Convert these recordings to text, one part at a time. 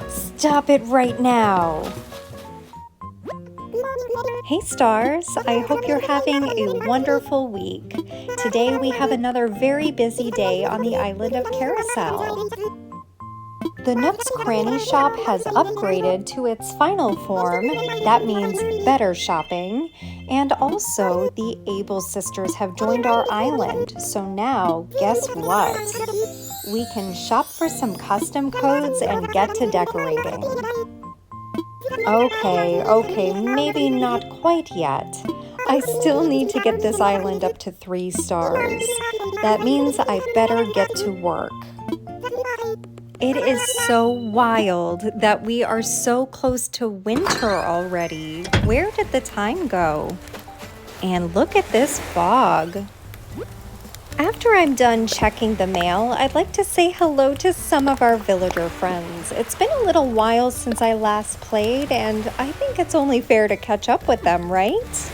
Stop it right now! Hey stars, I hope you're having a wonderful week. Today we have another very busy day on the island of Carousel. The Nooks Cranny shop has upgraded to its final form, that means better shopping, and also the Able sisters have joined our island, so now guess what? We can shop for some custom codes and get to decorating. Okay, maybe not quite yet. I still need to get this island up to 3 stars. That means I better get to work. It is so wild that we are so close to winter already. Where did the time go? And look at this fog. After I'm done checking the mail, I'd like to say hello to some of our villager friends. It's been a little while since I last played, and I think it's only fair to catch up with them, right?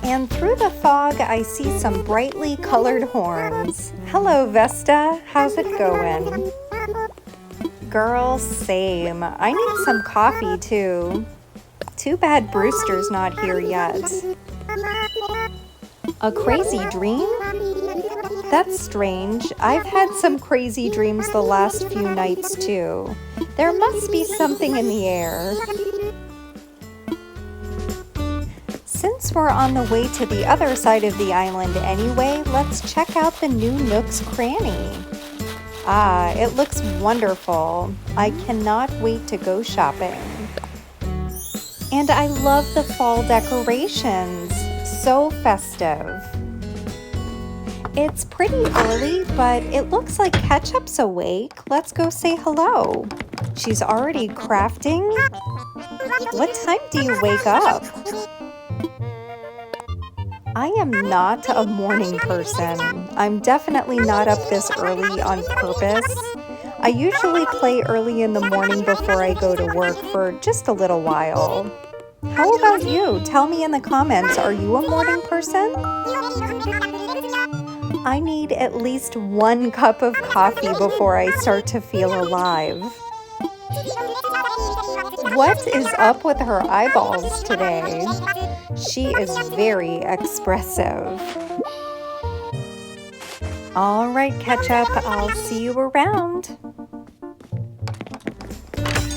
And through the fog, I see some brightly colored horns. Hello, Vesta. How's it going? Girl, same. I need some coffee, too. Too bad Brewster's not here yet. A crazy dream? That's strange. I've had some crazy dreams the last few nights, too. There must be something in the air. Since we're on the way to the other side of the island anyway, let's check out the new Nooks Cranny. Ah, it looks wonderful. I cannot wait to go shopping. And I love the fall decorations. So festive. It's pretty early, but it looks like Ketchup's awake. Let's go say hello. She's already crafting? What time do you wake up? I am not a morning person. I'm definitely not up this early on purpose. I usually play early in the morning before I go to work for just a little while. How about you? Tell me in the comments, are you a morning person? I need at least 1 cup of coffee before I start to feel alive. What is up with her eyeballs today? She is very expressive. All right, Ketchup, I'll see you around.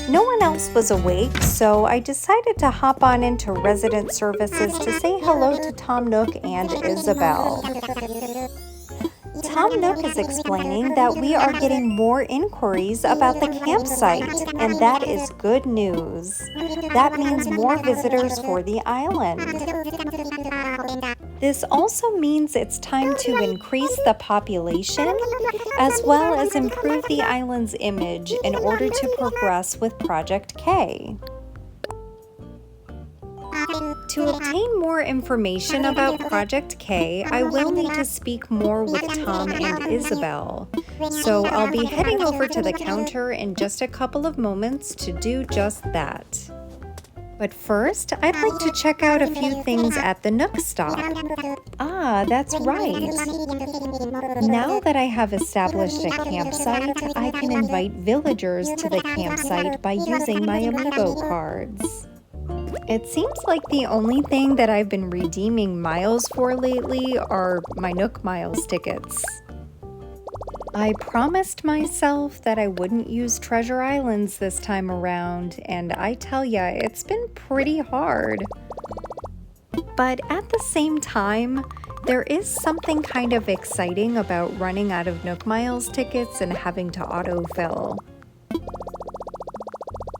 No one else was awake, so I decided to hop on into resident services to say hello to Tom Nook and Isabel. Tom Nook is explaining that we are getting more inquiries about the campsite, and that is good news. That means more visitors for the island. This also means it's time to increase the population, as well as improve the island's image in order to progress with Project K. To obtain more information about Project K, I will need to speak more with Tom and Isabel, so I'll be heading over to the counter in just a couple of moments to do just that. But first, I'd like to check out a few things at the Nook stop. Ah, that's right. Now that I have established a campsite, I can invite villagers to the campsite by using my amiibo cards. It seems like the only thing that I've been redeeming miles for lately are my Nook Miles tickets. I promised myself that I wouldn't use Treasure Islands this time around, and I tell ya, it's been pretty hard. But at the same time, there is something kind of exciting about running out of Nook Miles tickets and having to autofill.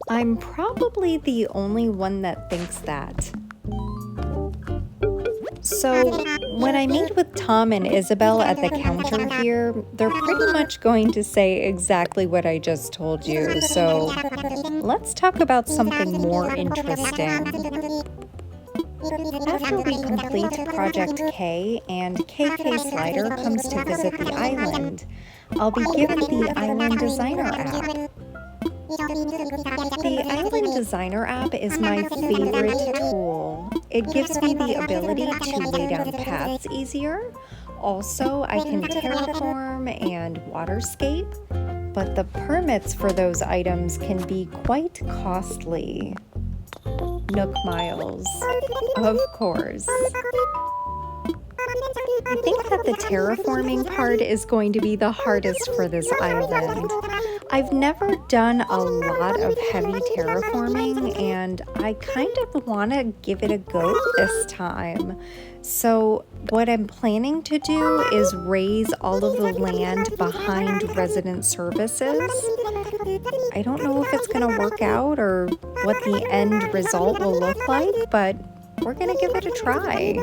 I'm probably the only one that thinks that. So, when I meet with Tom and Isabel at the counter here, they're pretty much going to say exactly what I just told you, so let's talk about something more interesting. After we complete Project K and KK Slider comes to visit the island, I'll be given the Island Designer app. The Island Designer app is my favorite tool. It gives me the ability to lay down paths easier, Also, I can terraform and waterscape, but the permits for those items can be quite costly. Nook miles, of course. I think that the terraforming part is going to be the hardest for this island. I've never done a lot of heavy terraforming, and I kind of want to give it a go this time. So what I'm planning to do is raise all of the land behind resident services. I don't know if it's going to work out or what the end result will look like, but we're going to give it a try.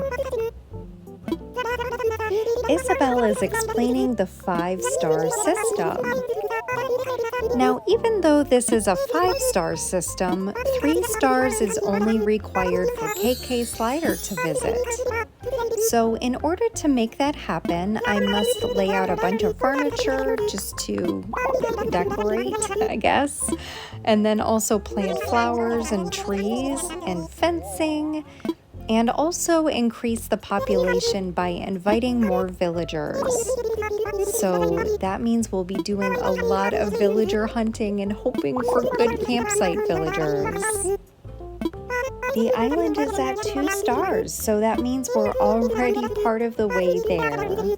Isabel is explaining the 5-star system. Now, even though this is a 5-star system, 3 stars is only required for KK Slider to visit. So in order to make that happen, I must lay out a bunch of furniture just to decorate, I guess, and then also plant flowers and trees and fencing, and also increase the population by inviting more villagers. So that means we'll be doing a lot of villager hunting and hoping for good campsite villagers. The island is at 2 stars, so that means we're already part of the way there.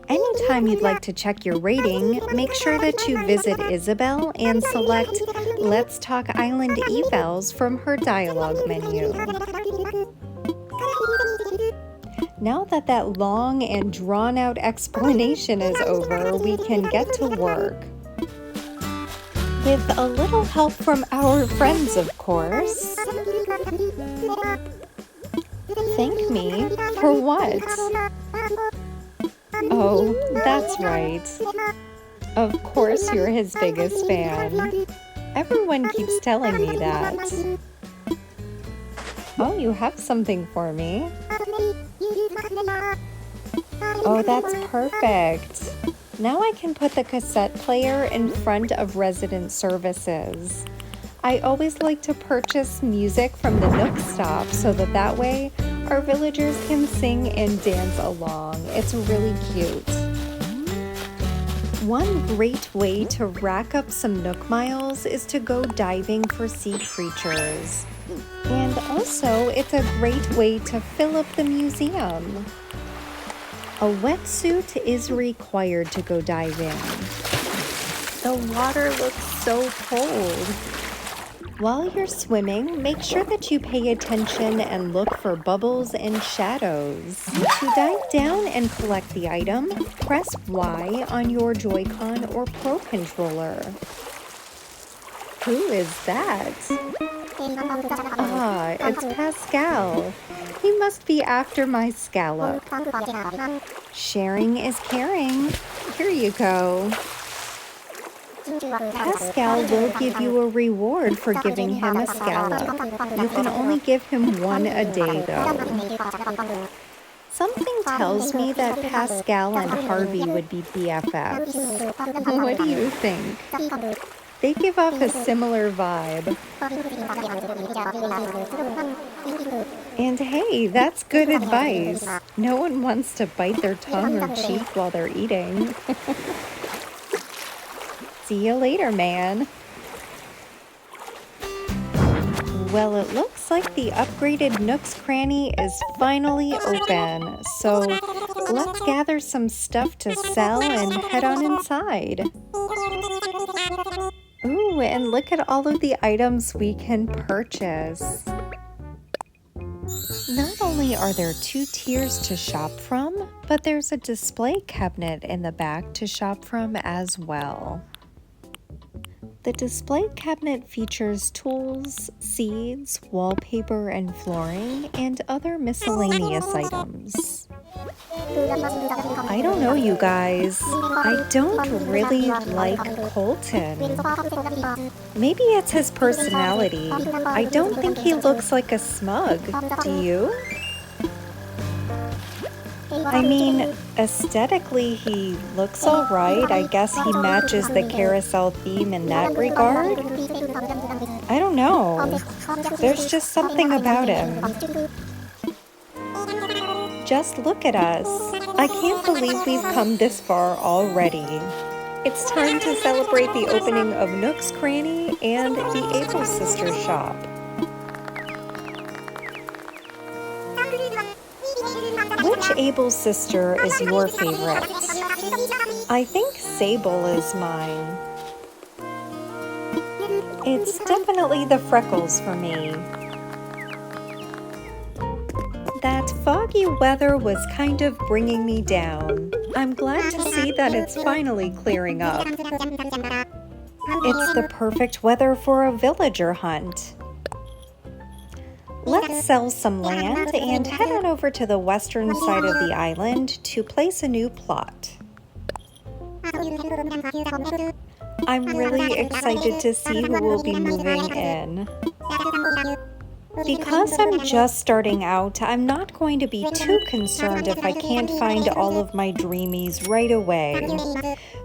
Anytime you'd like to check your rating, make sure that you visit Isabel and select Let's Talk Island Evals from her dialogue menu. Now that long and drawn-out explanation is over, we can get to work. With a little help from our friends, of course. Thank me for what? Oh, that's right. Of course you're his biggest fan. Everyone keeps telling me that. Oh, you have something for me. Oh, that's perfect. Now I can put the cassette player in front of resident services. I always like to purchase music from the Nooks stop so that way our villagers can sing and dance along. It's really cute. One great way to rack up some Nook miles is to go diving for sea creatures. And also, it's a great way to fill up the museum. A wetsuit is required to go diving. The water looks so cold. While you're swimming, make sure that you pay attention and look for bubbles and shadows. To dive down and collect the item, press Y on your Joy-Con or Pro Controller. Who is that? Ah, it's Pascal. He must be after my scallop. Sharing is caring. Here you go. Pascal will give you a reward for giving him a scallop. You can only give him one a day, though. Something tells me that Pascal and Harvey would be BFFs. What do you think? They give off a similar vibe. And hey, that's good advice. No one wants to bite their tongue or cheek while they're eating. See you later, man. Well, it looks like the upgraded Nooks cranny is finally open. So let's gather some stuff to sell and head on inside. Ooh, and look at all of the items we can purchase. Not only are there 2 tiers to shop from, but there's a display cabinet in the back to shop from as well. The display cabinet features tools, seeds, wallpaper and flooring, and other miscellaneous items. I don't know, you guys. I don't really like Colton. Maybe it's his personality. I don't think he looks like a smug. Do you? I mean, aesthetically he looks alright. I guess he matches the Carousel theme in that regard. I don't know. There's just something about him. Just look at us. I can't believe we've come this far already. It's time to celebrate the opening of Nooks, Cranny and the Able Sisters shop. Which Able sister is your favorite? I think Sable is mine. It's definitely the freckles for me. That foggy weather was kind of bringing me down. I'm glad to see that it's finally clearing up. It's the perfect weather for a villager hunt. Let's sell some land and head on over to the western side of the island to place a new plot. I'm really excited to see who will be moving in. Because I'm just starting out, I'm not going to be too concerned if I can't find all of my dreamies right away.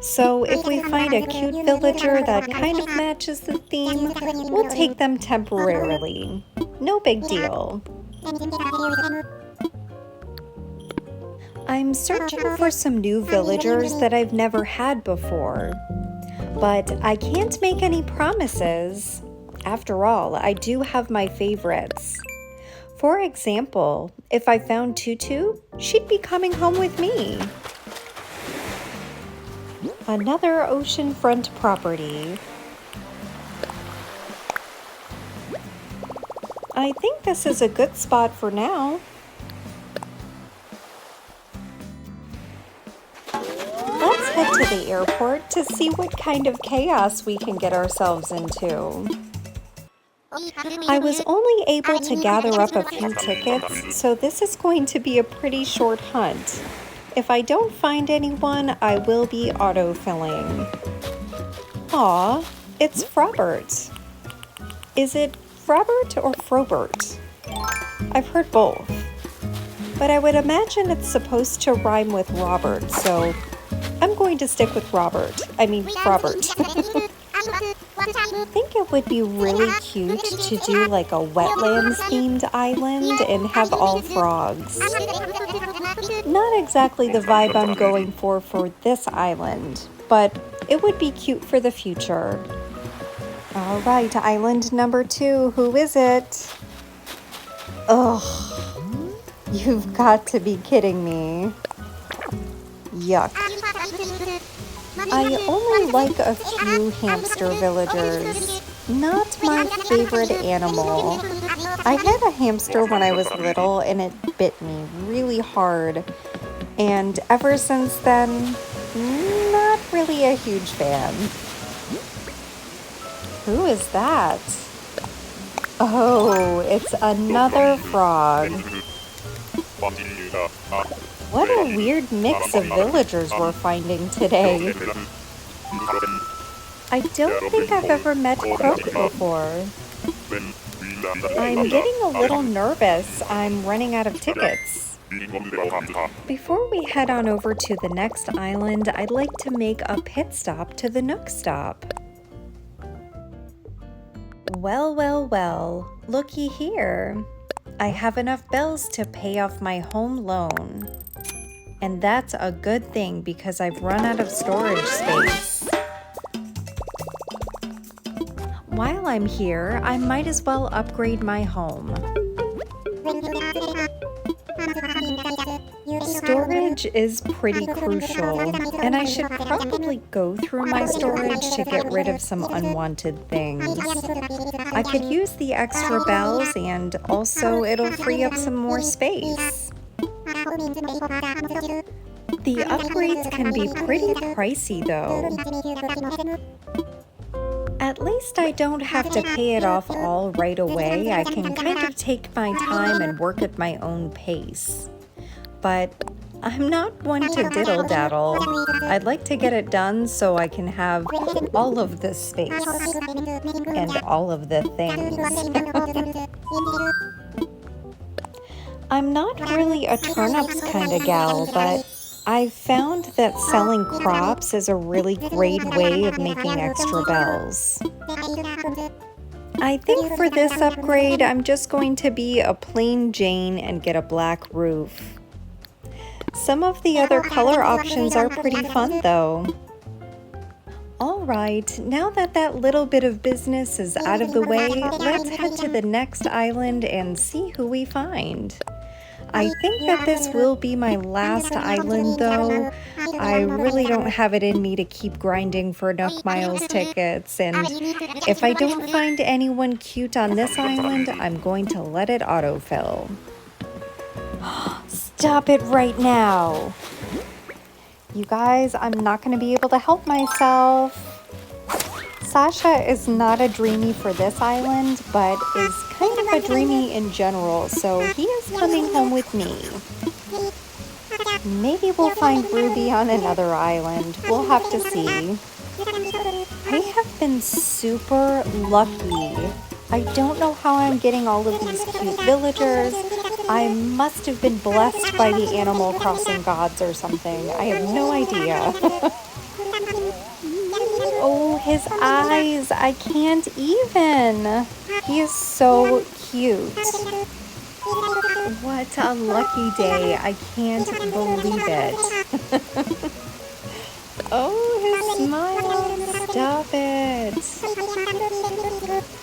So if we find a cute villager that kind of matches the theme, we'll take them temporarily. No big deal. I'm searching for some new villagers that I've never had before, but I can't make any promises. After all, I do have my favorites. For example, if I found Tutu, she'd be coming home with me. Another oceanfront property. I think this is a good spot for now. Let's head to the airport to see what kind of chaos we can get ourselves into. I was only able to gather up a few tickets, so this is going to be a pretty short hunt. If I don't find anyone, I will be autofilling. Aw, it's Frobert. Is it Frobert or Frobert? I've heard both. But I would imagine it's supposed to rhyme with Robert, so I'm going to stick with Frobert. I think it would be really cute to do like a wetlands themed island and have all frogs. Not exactly the vibe I'm going for this island, but it would be cute for the future. All right, island number 2, who is it? Ugh, you've got to be kidding me. Yuck. I only like a few hamster villagers. Not my favorite animal. I had a hamster when I was little and it bit me really hard. And ever since then, not really a huge fan. Who is that? Oh, it's another frog. What a weird mix of villagers we're finding today. I don't think I've ever met Croak before. I'm getting a little nervous. I'm running out of tickets. Before we head on over to the next island, I'd like to make a pit stop to the Nook stop. Well, looky here. I have enough bells to pay off my home loan. And that's a good thing because I've run out of storage space. While I'm here, I might as well upgrade my home. Storage is pretty crucial, and I should probably go through my storage to get rid of some unwanted things. I could use the extra bells, and also it'll free up some more space. The upgrades can be pretty pricey though. At least I don't have to pay it off all right away. I can kind of take my time and work at my own pace. But I'm not one to diddle-daddle. I'd like to get it done so I can have all of the space and all of the things. I'm not really a turnips kind of gal, but I've found that selling crops is a really great way of making extra bells. I think for this upgrade, I'm just going to be a plain Jane and get a black roof. Some of the other color options are pretty fun though. Alright, now that that little bit of business is out of the way, let's head to the next island and see who we find. I think that this will be my last island though. I really don't have it in me to keep grinding for Nook Miles tickets, and if I don't find anyone cute on this island, I'm going to let it autofill. Stop it right now! You guys, I'm not going to be able to help myself. Sasha is not a dreamy for this island, but is kind of a dreamy in general, so he is coming home with me. Maybe we'll find Ruby on another island. We'll have to see. I have been super lucky. I don't know how I'm getting all of these cute villagers. I must have been blessed by the Animal Crossing gods or something. I have no idea. Oh, his eyes. I can't even. He is so cute. What a lucky day. I can't believe it. Oh, his smile. Stop it.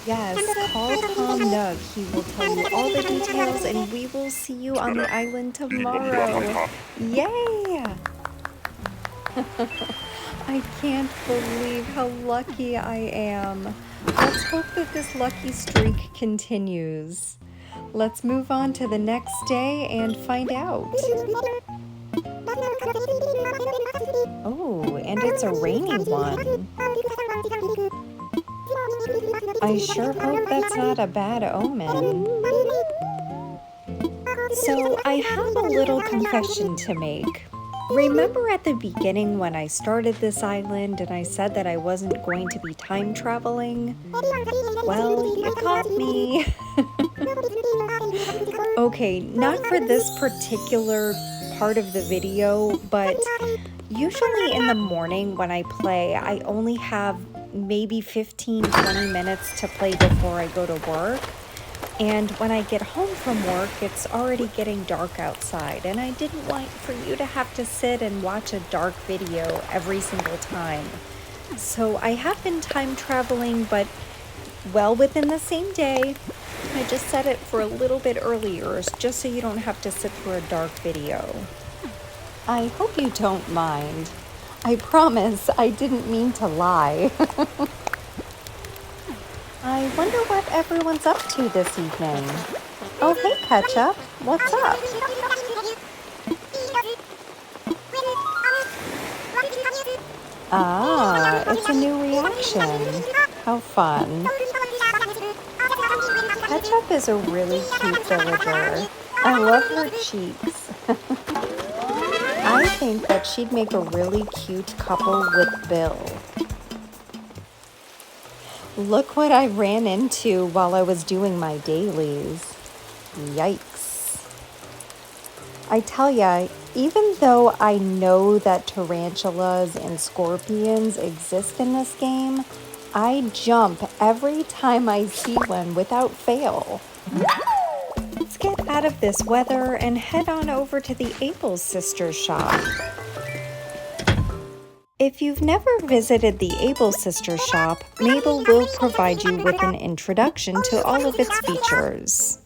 Yes, call Tom Nook. He will tell you all the details and we will see you on the island tomorrow. Yay! I can't believe how lucky I am. Let's hope that this lucky streak continues. Let's move on to the next day and find out. Oh, and it's a rainy one. I sure hope that's not a bad omen. So I have a little confession to make. Remember at the beginning when I started this island and I said that I wasn't going to be time traveling? Well, you caught me. Okay, not for this particular part of the video, but usually in the morning when I play, I only have maybe 15-20 minutes to play before I go to work. And when I get home from work, it's already getting dark outside, and I didn't want for you to have to sit and watch a dark video every single time. So I have been time traveling, but well within the same day. I just set it for a little bit earlier, just so you don't have to sit through a dark video. I hope you don't mind. I promise I didn't mean to lie. I wonder what everyone's up to this evening. Oh, hey, Ketchup. What's up? Ah, it's a new reaction. How fun. Ketchup is a really cute villager. I love her cheeks. I think that she'd make a really cute couple with Bill. Look what I ran into while I was doing my dailies. Yikes. I tell ya, even though I know that tarantulas and scorpions exist in this game, I jump every time I see one without fail. Let's get out of this weather and head on over to the Abel's Sisters shop. If you've never visited the Able Sisters shop, Mabel will provide you with an introduction to all of its features.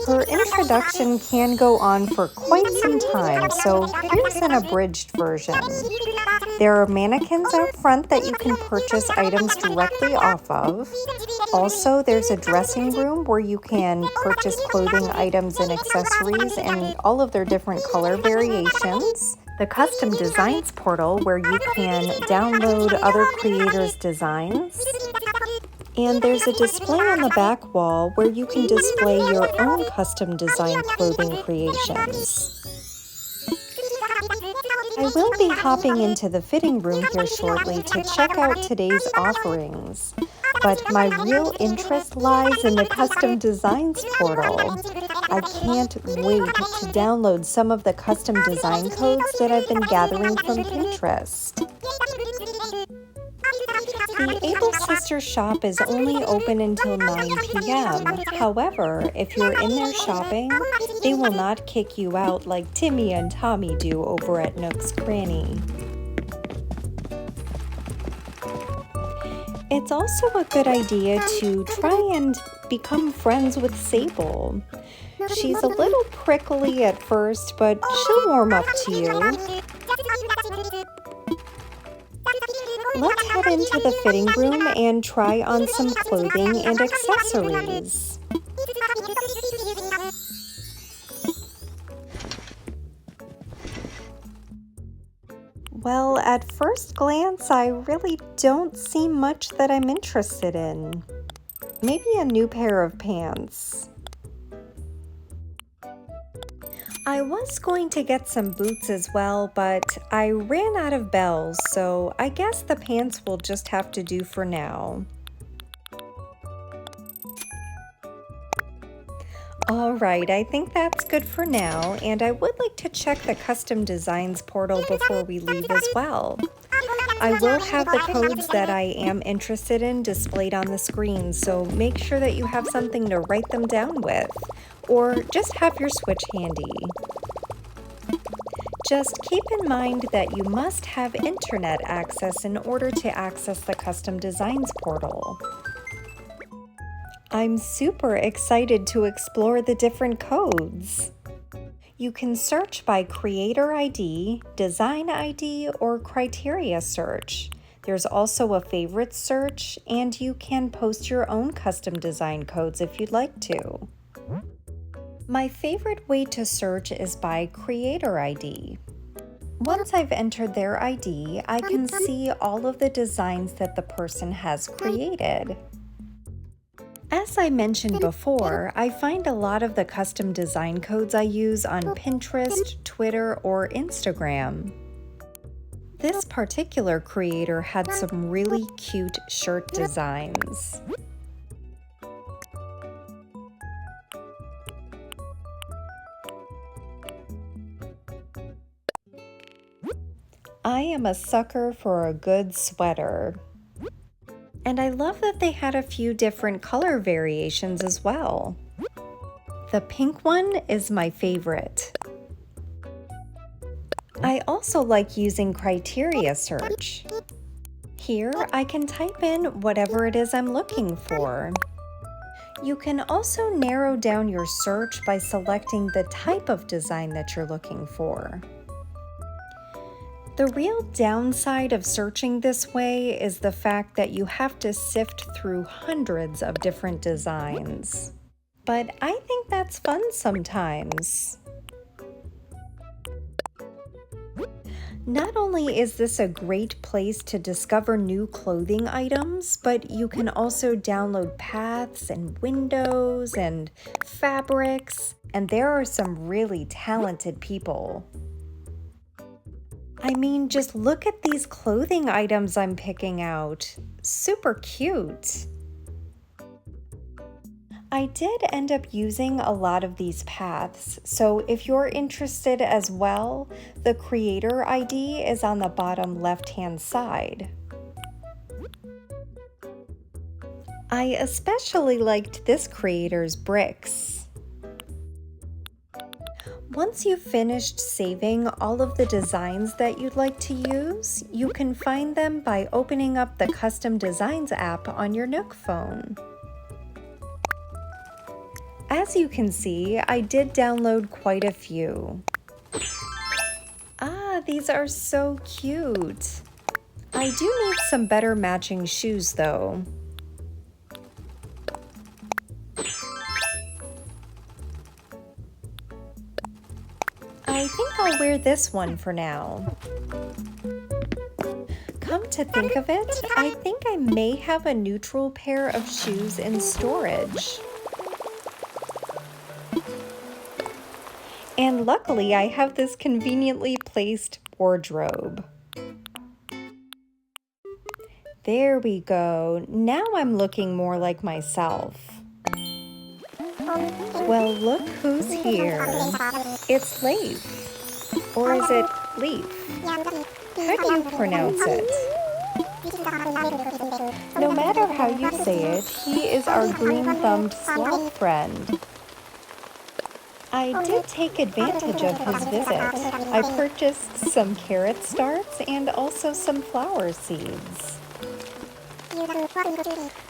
Her introduction can go on for quite some time, so here's an abridged version. There are mannequins out front that you can purchase items directly off of. Also, there's a dressing room where you can purchase clothing items and accessories in all of their different color variations. The Custom Designs portal where you can download other creators' designs. And there's a display on the back wall where you can display your own custom design clothing creations. I will be hopping into the fitting room here shortly to check out today's offerings, but my real interest lies in the Custom Designs portal. I can't wait to download some of the custom design codes that I've been gathering from Pinterest. The Able Sisters shop is only open until 9 p.m. However, if you're in there shopping, they will not kick you out like Timmy and Tommy do over at Nooks Cranny. It's also a good idea to try and become friends with Sable. She's a little prickly at first, but she'll warm up to you. Let's head into the fitting room and try on some clothing and accessories. Well, at first glance, I really don't see much that I'm interested in. Maybe a new pair of pants. I was going to get some boots as well, but I ran out of bells, so I guess the pants will just have to do for now. Alright, I think that's good for now, and I would like to check the custom designs portal before we leave as well. I will have the codes that I am interested in displayed on the screen, so make sure that you have something to write them down with, or just have your switch handy. Just keep in mind that you must have internet access in order to access the custom designs portal. I'm super excited to explore the different codes. You can search by creator ID, design ID, or criteria search. There's also a favorites search, and you can post your own custom design codes if you'd like to. My favorite way to search is by creator ID. Once I've entered their ID, I can see all of the designs that the person has created. As I mentioned before, I find a lot of the custom design codes I use on Pinterest, Twitter, or Instagram. This particular creator had some really cute shirt designs. I am a sucker for a good sweater. And I love that they had a few different color variations as well. The pink one is my favorite. I also like using criteria search. Here, I can type in whatever it is I'm looking for. You can also narrow down your search by selecting the type of design that you're looking for. The real downside of searching this way is the fact that you have to sift through hundreds of different designs. But I think that's fun sometimes. Not only is this a great place to discover new clothing items, but you can also download paths and windows and fabrics, and there are some really talented people. I mean, just look at these clothing items I'm picking out. Super cute. I did end up using a lot of these paths, so if you're interested as well, the creator ID is on the bottom left-hand side. I especially liked this creator's bricks. Once you've finished saving all of the designs that you'd like to use, you can find them by opening up the Custom Designs app on your Nook phone. As you can see, I did download quite a few. Ah, these are so cute. I do need some better matching shoes though. I think I'll wear this one for now. Come to think of it, I think I may have a neutral pair of shoes in storage. And luckily, I have this conveniently placed wardrobe. There we go. Now I'm looking more like myself. Well, look who's here. It's Leaf. Or is it Leaf? How do you pronounce it? No matter how you say it, he is our green-thumbed sloth friend. I did take advantage of his visit. I purchased some carrot starts and also some flower seeds.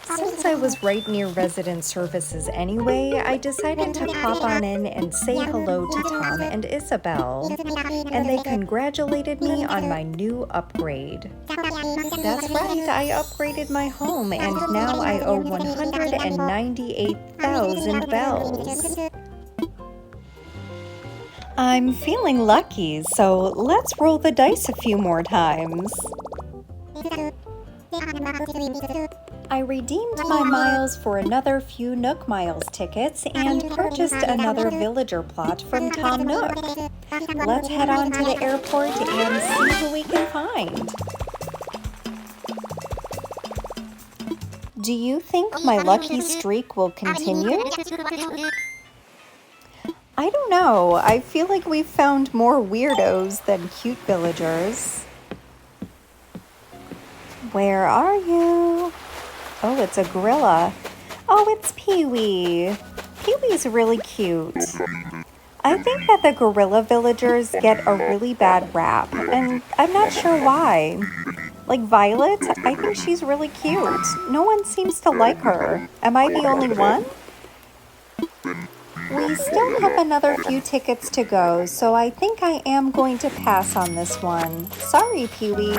Since I was right near resident services anyway, I decided to pop on in and say hello to Tom and Isabel, and they congratulated me on my new upgrade. That's right, I upgraded my home and now I owe 198,000 bells. I'm feeling lucky, so let's roll the dice a few more times. I redeemed my miles for another few Nook Miles tickets and purchased another villager plot from Tom Nook. Let's head on to the airport and see who we can find. Do you think my lucky streak will continue? I don't know. I feel like we've found more weirdos than cute villagers. Where are you? Oh, it's a gorilla. Oh, it's Pee-wee. Pee-wee's really cute. I think that the gorilla villagers get a really bad rap, and I'm not sure why. Like Violet, I think she's really cute. No one seems to like her. Am I the only one? We still have another few tickets to go, so I think I am going to pass on this one. Sorry, Pee-wee.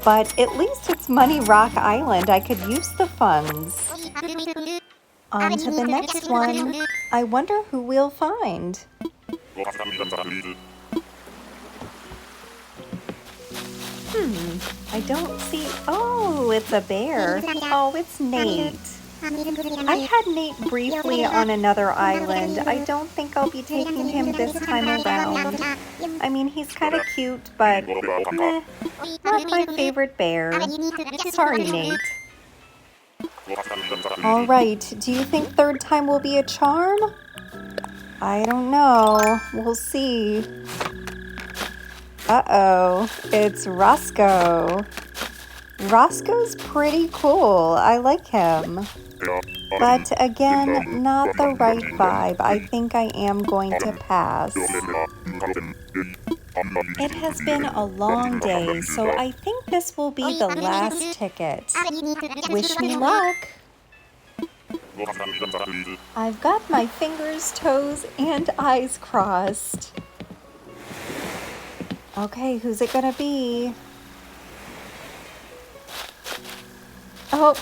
But at least it's Money Rock Island. I could use the funds. On to the next one. I wonder who we'll find. I don't see... Oh, it's a bear. Oh, it's Nate. I had Nate briefly on another island. I don't think I'll be taking him this time around. I mean, he's kind of cute, but not my favorite bear. Sorry, Nate. All right, do you think third time will be a charm? I don't know. We'll see. Uh-oh, it's Roscoe. Roscoe's pretty cool. I like him. But again, not the right vibe. I think I am going to pass. It has been a long day, so I think this will be the last ticket. Wish me luck. I've got my fingers, toes, and eyes crossed. Okay, who's it gonna be? Oh,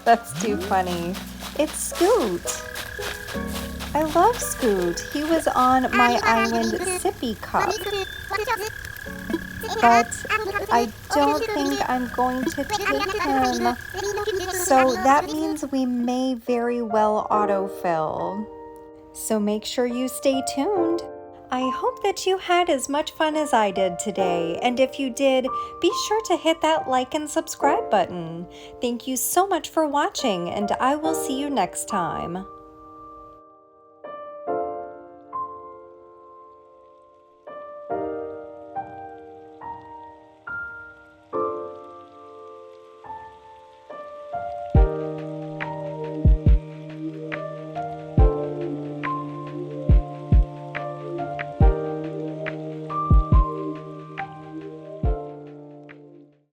that's too funny. It's Scoot. I love Scoot. He was on my island Sippy Cup. But I don't think I'm going to take him. So that means we may very well autofill. So make sure you stay tuned. I hope that you had as much fun as I did today, and if you did, be sure to hit that like and subscribe button. Thank you so much for watching, and I will see you next time.